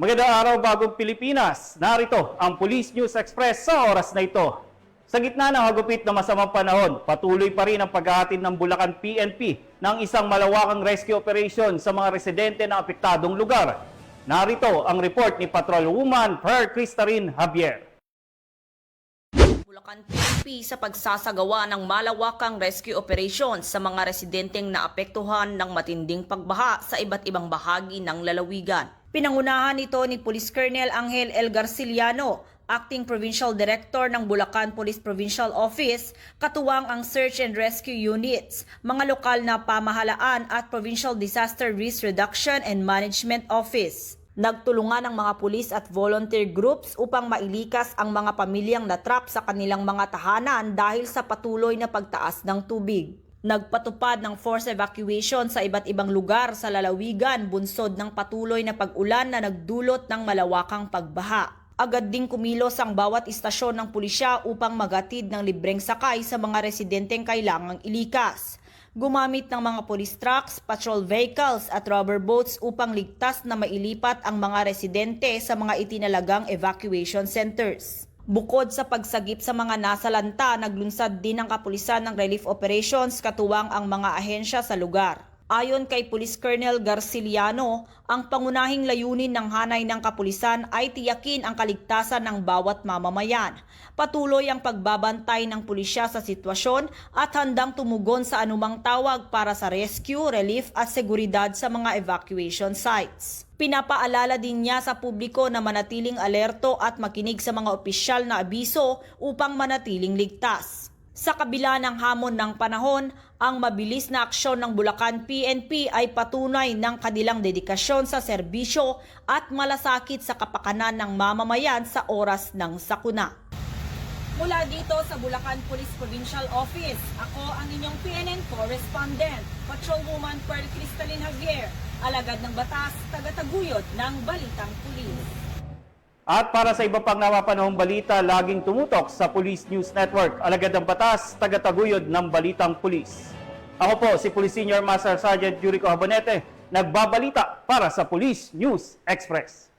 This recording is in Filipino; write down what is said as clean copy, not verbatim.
Magandang araw bagong Pilipinas. Narito ang Police News Express sa oras na ito. Sa gitna ng hagupit na masamang panahon, patuloy pa rin ang paghahatid ng Bulacan PNP ng isang malawakang rescue operation sa mga residente ng apektadong lugar. Narito ang report ni Patrolwoman Per Cristarin Javier. Bulacan PNP sa pagsasagawa ng malawakang rescue operation sa mga residenteng naapektuhan ng matinding pagbaha sa iba't ibang bahagi ng lalawigan. Pinangunahan ito ni Police Colonel Angel L. Garciliano, Acting Provincial Director ng Bulacan Police Provincial Office, katuwang ang Search and Rescue Units, mga lokal na pamahalaan at Provincial Disaster Risk Reduction and Management Office. Nagtulungan ang mga pulis at volunteer groups upang mailikas ang mga pamilyang natrap sa kanilang mga tahanan dahil sa patuloy na pagtaas ng tubig. Nagpatupad ng force evacuation sa iba't ibang lugar sa lalawigan bunsod ng patuloy na pag-ulan na nagdulot ng malawakang pagbaha. Agad ding kumilos ang bawat istasyon ng pulisya upang magatid ng libreng sakay sa mga residenteng kailangang ilikas. Gumamit ng mga police trucks, patrol vehicles at rubber boats upang ligtas na mailipat ang mga residente sa mga itinalagang evacuation centers. Bukod sa pagsagip sa mga nasa lanta, naglunsad din ang kapulisan ng relief operations katuwang ang mga ahensya sa lugar. Ayon kay Police Colonel Garciliano, ang pangunahing layunin ng hanay ng kapulisan ay tiyakin ang kaligtasan ng bawat mamamayan. Patuloy ang pagbabantay ng pulisya sa sitwasyon at handang tumugon sa anumang tawag para sa rescue, relief at seguridad sa mga evacuation sites. Pinapaalala din niya sa publiko na manatiling alerto at makinig sa mga opisyal na abiso upang manatiling ligtas. Sa kabila ng hamon ng panahon, ang mabilis na aksyon ng Bulacan PNP ay patunay ng kanilang dedikasyon sa serbisyo at malasakit sa kapakanan ng mamamayan sa oras ng sakuna. Mula dito sa Bulacan Police Provincial Office, ako ang inyong PNN correspondent, Patrolwoman Per Cristarin Javier, alagad ng batas, tagataguyod ng Balitang Pulis. At para sa iba pang napapanahong balita, laging tumutok sa Police News Network, alagad ng batas, tagataguyod ng Balitang Pulis. Ako po si Police Senior Master Sergeant Yurico Habonete, nagbabalita para sa Police News Express.